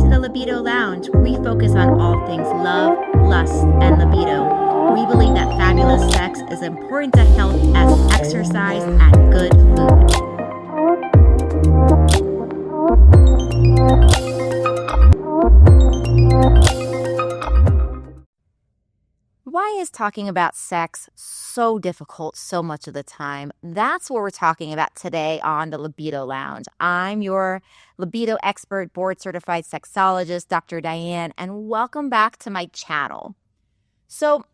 to the Libido Lounge, where we focus on all things love, lust, and libido. We believe that fabulous sex is important to health as exercise and good food. Why is talking about sex so difficult so much of the time? That's what we're talking about today on the Libido Lounge. I'm your libido expert, board certified sexologist, Dr. Diane, and welcome back to my channel. So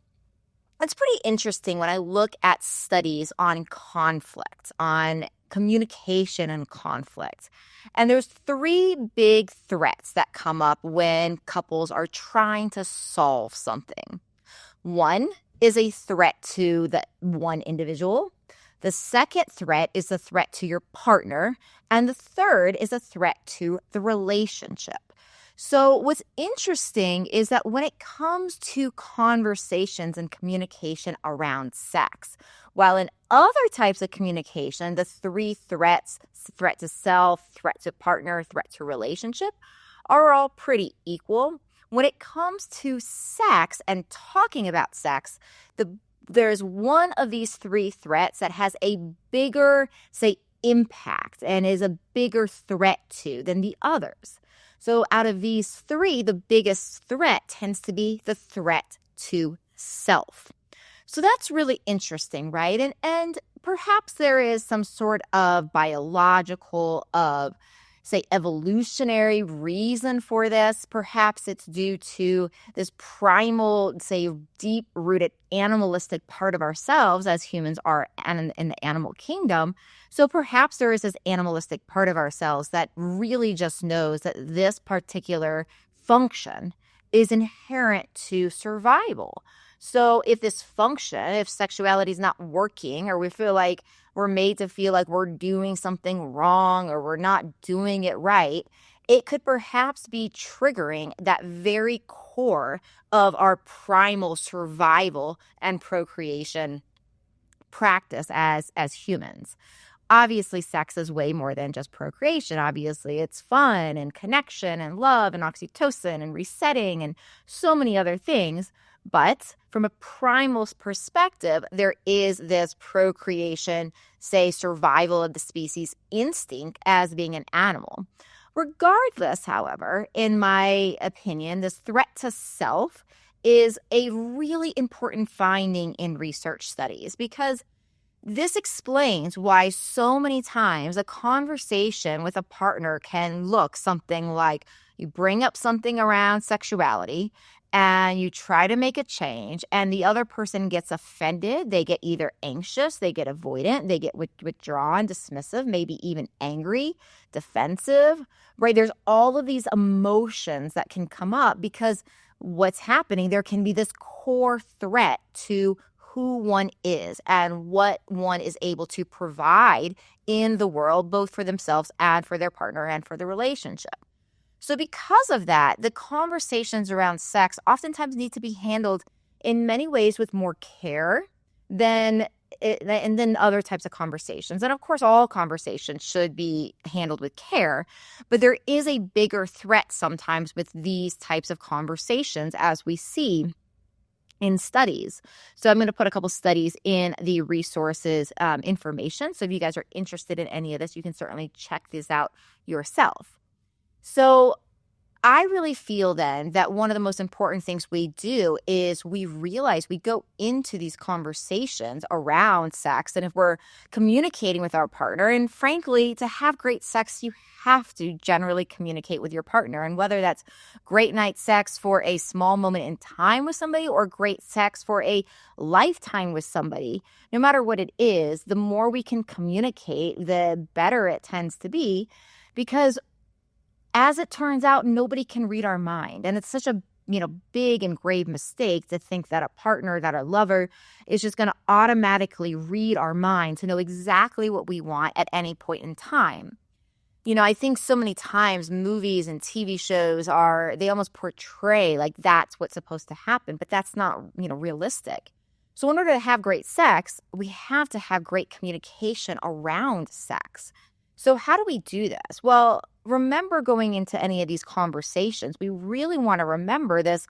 it's pretty interesting when I look at studies on conflict, on communication and conflict. And there's three big threats that come up when couples are trying to solve something. One is a threat to the one individual. The second threat is a threat to your partner. And the third is a threat to the relationship. So what's interesting is that when it comes to conversations and communication around sex, while in other types of communication, the three threats, threat to self, threat to partner, threat to relationship, are all pretty equal. When it comes to sex and talking about sex, there's one of these three threats that has a bigger, say, impact and is a bigger threat to than the others. So out of these three, the biggest threat tends to be the threat to self. So that's really interesting, right? And perhaps there is some sort of biological, say, evolutionary reason for this. Perhaps it's due to this primal, say, deep-rooted animalistic part of ourselves as humans are in the animal kingdom. So perhaps there is this animalistic part of ourselves that really just knows that this particular function is inherent to survival. So if this function, if sexuality is not working, or we feel like we're made to feel like we're doing something wrong or we're not doing it right, it could perhaps be triggering that very core of our primal survival and procreation practice as humans. Obviously, sex is way more than just procreation. Obviously, it's fun and connection and love and oxytocin and resetting and so many other things. But from a primal perspective, there is this procreation, say, survival of the species instinct as being an animal. Regardless, however, in my opinion, this threat to self is a really important finding in research studies because this explains why so many times a conversation with a partner can look something like you bring up something around sexuality and you try to make a change and the other person gets offended. They get either anxious, they get avoidant, they get withdrawn, dismissive, maybe even angry, defensive, right? There's all of these emotions that can come up because what's happening, there can be this core threat to who one is and what one is able to provide in the world, both for themselves and for their partner and for the relationship. So because of that, the conversations around sex oftentimes need to be handled in many ways with more care than other types of conversations. And of course, all conversations should be handled with care, but there is a bigger threat sometimes with these types of conversations as we see in studies. So I'm going to put a couple studies in the resources information. So if you guys are interested in any of this, you can certainly check this out yourself. So I really feel then that one of the most important things we do is we realize we go into these conversations around sex. And if we're communicating with our partner, and frankly, to have great sex, you have to generally communicate with your partner. And whether that's great night sex for a small moment in time with somebody or great sex for a lifetime with somebody, no matter what it is, the more we can communicate, the better it tends to be because as it turns out, nobody can read our mind. And it's such a big and grave mistake to think that a partner, that a lover is just going to automatically read our mind to know exactly what we want at any point in time. I think so many times movies and TV shows they almost portray like that's what's supposed to happen, but that's not, realistic. So in order to have great sex, we have to have great communication around sex. So how do we do this? Well, remember going into any of these conversations, we really want to remember this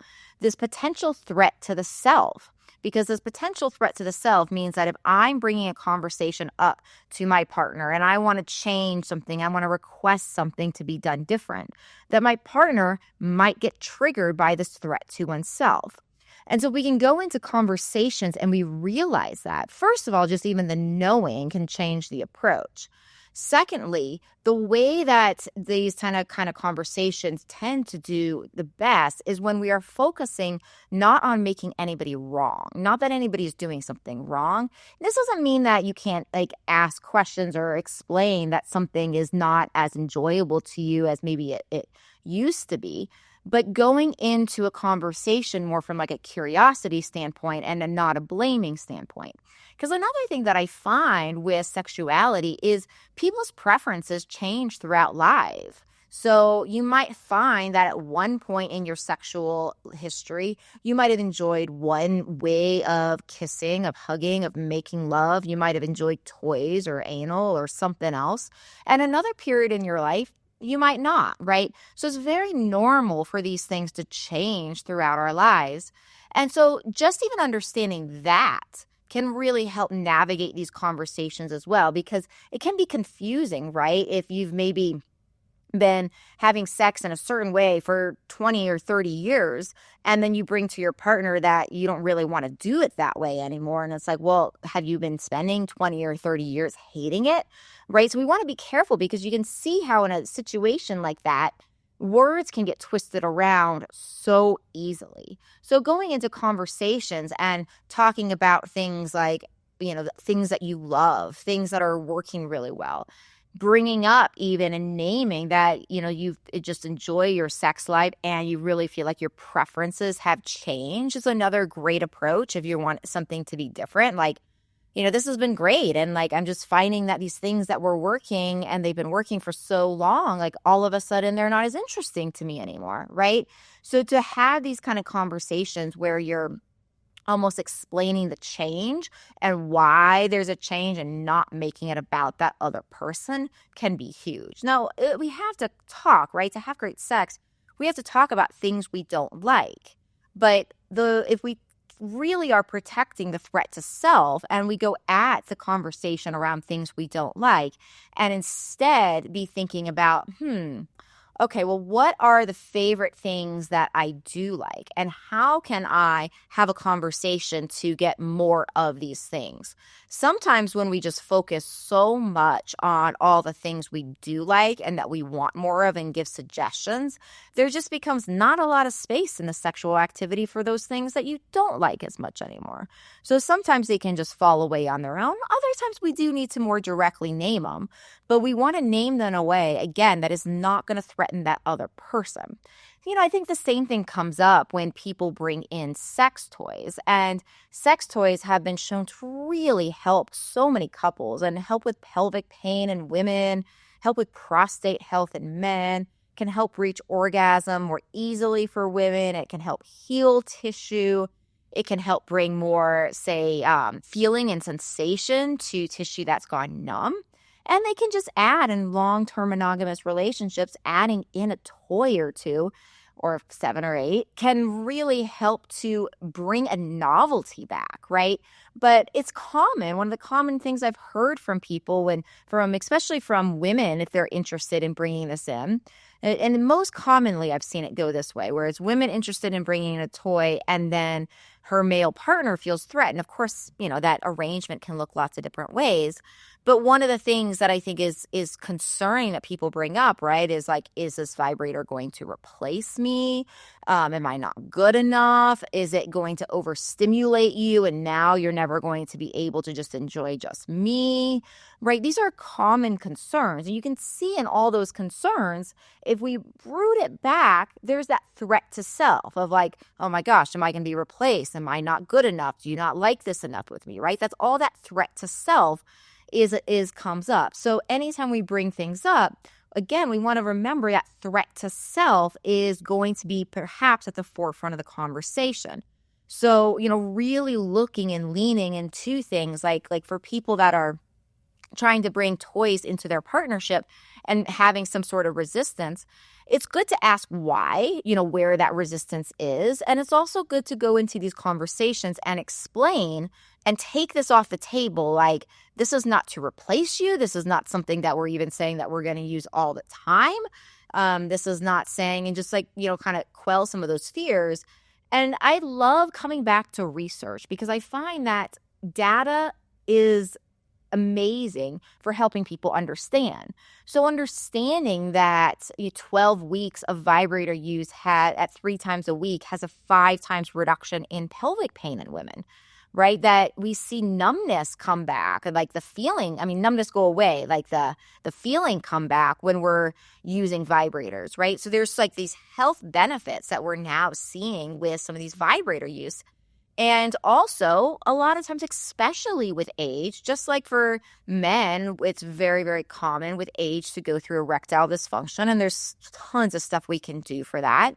potential threat to the self. Because this potential threat to the self means that if I'm bringing a conversation up to my partner and I want to change something, I want to request something to be done different, that my partner might get triggered by this threat to oneself. And so we can go into conversations and we realize that, first of all, just even the knowing can change the approach. Secondly, the way that these kind of conversations tend to do the best is when we are focusing not on making anybody wrong, not that anybody's doing something wrong. This doesn't mean that you can't ask questions or explain that something is not as enjoyable to you as maybe it used to be. But going into a conversation more from a curiosity standpoint and not a blaming standpoint. Because another thing that I find with sexuality is people's preferences change throughout life. So you might find that at one point in your sexual history, you might have enjoyed one way of kissing, of hugging, of making love. You might have enjoyed toys or anal or something else. And another period in your life, you might not, right? So it's very normal for these things to change throughout our lives. And so just even understanding that can really help navigate these conversations as well, because it can be confusing, right? If you've maybe been having sex in a certain way for 20 or 30 years, and then you bring to your partner that you don't really want to do it that way anymore. And it's like, well, have you been spending 20 or 30 years hating it? Right? So we want to be careful, because you can see how in a situation like that, words can get twisted around so easily. So going into conversations and talking about things like, things that you love, things that are working really well, bringing up even and naming that, you just enjoy your sex life and you really feel like your preferences have changed is another great approach if you want something to be different. This has been great. And I'm just finding that these things that were working and they've been working for so long, all of a sudden they're not as interesting to me anymore. Right. So to have these kind of conversations where you're almost explaining the change and why there's a change and not making it about that other person can be huge. Now, we have to talk, right? To have great sex, we have to talk about things we don't like. But if we really are protecting the threat to self and we go at the conversation around things we don't like and instead be thinking about, okay, well, what are the favorite things that I do like? And how can I have a conversation to get more of these things? Sometimes when we just focus so much on all the things we do like and that we want more of and give suggestions, there just becomes not a lot of space in the sexual activity for those things that you don't like as much anymore. So sometimes they can just fall away on their own. Other times we do need to more directly name them. But we want to name them in a way, again, that is not going to threaten that other person. I think the same thing comes up when people bring in sex toys. And sex toys have been shown to really help so many couples and help with pelvic pain in women, help with prostate health in men, can help reach orgasm more easily for women. It can help heal tissue. It can help bring more, say, feeling and sensation to tissue that's gone numb. And they can just add in long-term monogamous relationships, adding in a toy or two or 7 or 8 can really help to bring a novelty back, right? But it's common. One of the common things I've heard from people especially from women, if they're interested in bringing this in, and most commonly I've seen it go this way, where it's women interested in bringing in a toy and then her male partner feels threatened. Of course, that arrangement can look lots of different ways. But one of the things that I think is concerning that people bring up, right, is is this vibrator going to replace me? Am I not good enough? Is it going to overstimulate you and now you're never going to be able to just enjoy just me? Right? These are common concerns. And you can see in all those concerns, if we root it back, there's that threat to self of oh my gosh, am I going to be replaced? Am I not good enough? Do you not like this enough with me? Right? That's all that threat to self comes up. So anytime we bring things up, again, we want to remember that threat to self is going to be perhaps at the forefront of the conversation. So, really looking and leaning into things like for people that are trying to bring toys into their partnership and having some sort of resistance, it's good to ask why, where that resistance is. And it's also good to go into these conversations and explain and take this off the table. Like, this is not to replace you. This is not something that we're even saying that we're going to use all the time. This is not saying, and just kind of quell some of those fears. And I love coming back to research because I find that data is amazing for helping people understand. So understanding that 12 weeks of vibrator use at 3 times a week has a 5 times reduction in pelvic pain in women, right? That we see numbness come back, and like the feeling, numbness go away, like the feeling come back when we're using vibrators, right? So there's like these health benefits that we're now seeing with some of these vibrator use. And also, a lot of times, especially with age, just like for men, it's very, very common with age to go through erectile dysfunction, and there's tons of stuff we can do for that.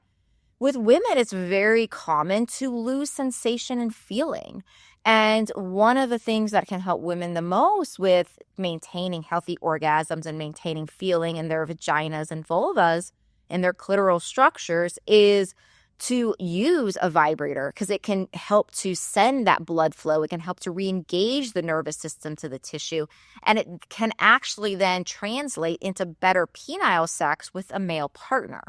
With women, it's very common to lose sensation and feeling. And one of the things that can help women the most with maintaining healthy orgasms and maintaining feeling in their vaginas and vulvas and their clitoral structures is to use a vibrator, because it can help to send that blood flow. It can help to re-engage the nervous system to the tissue, and it can actually then translate into better penile sex with a male partner.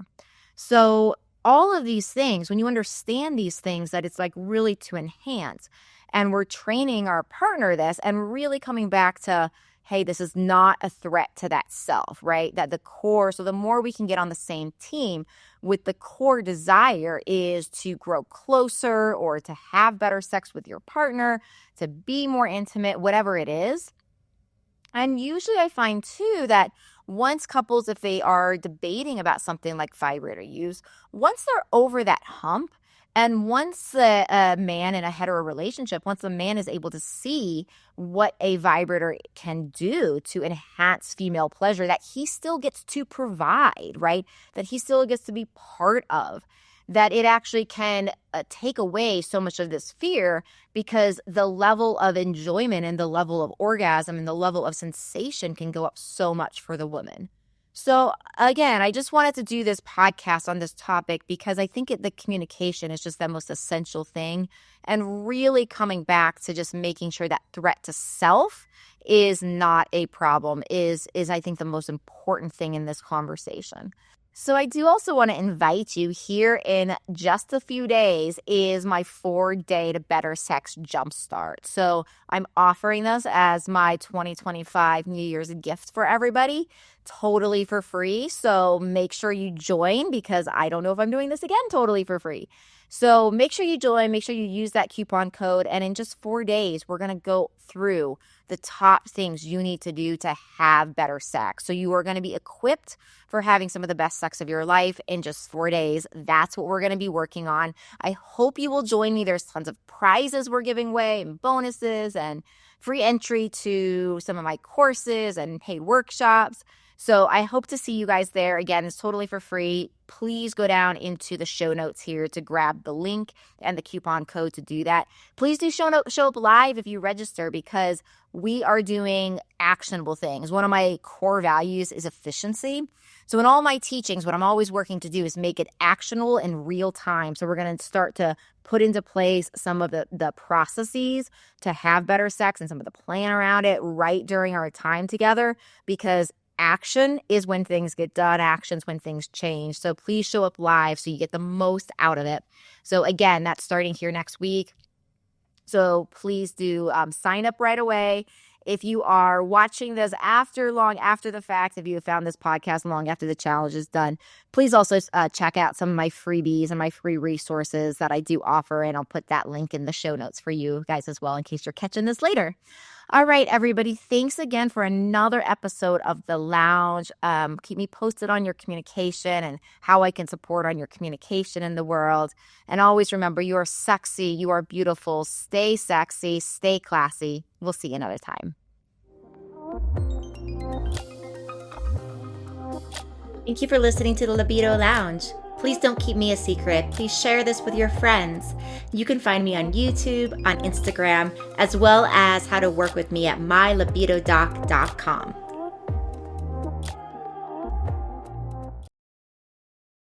So all of these things, when you understand these things, that it's like really to enhance, and we're training our partner this and really coming back to, hey, this is not a threat to that self, right? That the core, so the more we can get on the same team with the core desire is to grow closer or to have better sex with your partner, to be more intimate, whatever it is. And usually I find too that once couples, if they are debating about something like vibrator use, once they're over that hump, and once the man in a hetero relationship, once the man is able to see what a vibrator can do to enhance female pleasure, that he still gets to provide, right? That he still gets to be part of, that it actually can take away so much of this fear, because the level of enjoyment and the level of orgasm and the level of sensation can go up so much for the woman. So again, I just wanted to do this podcast on this topic because I think the communication is just the most essential thing, and really coming back to just making sure that threat to self is not a problem is I think the most important thing in this conversation. So I do also want to invite you, here in just a few days is my 4-day to better sex jumpstart. So I'm offering this as my 2025 New Year's gift for everybody, totally for free. So make sure you join, because I don't know if I'm doing this again totally for free. So make sure you join, make sure you use that coupon code. And in just 4 days, we're going to go through the top things you need to do to have better sex. So you are going to be equipped for having some of the best sex of your life in just 4 days. That's what we're going to be working on. I hope you will join me. There's tons of prizes we're giving away and bonuses and free entry to some of my courses and paid workshops. So I hope to see you guys there. Again, it's totally for free. Please go down into the show notes here to grab the link and the coupon code to do that. Please do show up live if you register, because we are doing actionable things. One of my core values is efficiency. So in all my teachings, what I'm always working to do is make it actionable in real time. So we're going to start to put into place some of the processes to have better sex and some of the plan around it right during our time together, because action is when things get done. Action's when things change. So please show up live so you get the most out of it. So again, that's starting here next week. So please do sign up right away. If you are watching this long after the fact, if you have found this podcast long after the challenge is done, please also check out some of my freebies and my free resources that I do offer. And I'll put that link in the show notes for you guys as well, in case you're catching this later. All right, everybody. Thanks again for another episode of The Lounge. Keep me posted on your communication and how I can support on your communication in the world. And always remember, you are sexy. You are beautiful. Stay sexy. Stay classy. We'll see you another time. Thank you for listening to the Libido Lounge. Please don't keep me a secret. Please share this with your friends. You can find me on YouTube, on Instagram, as well as how to work with me at mylibidodoc.com.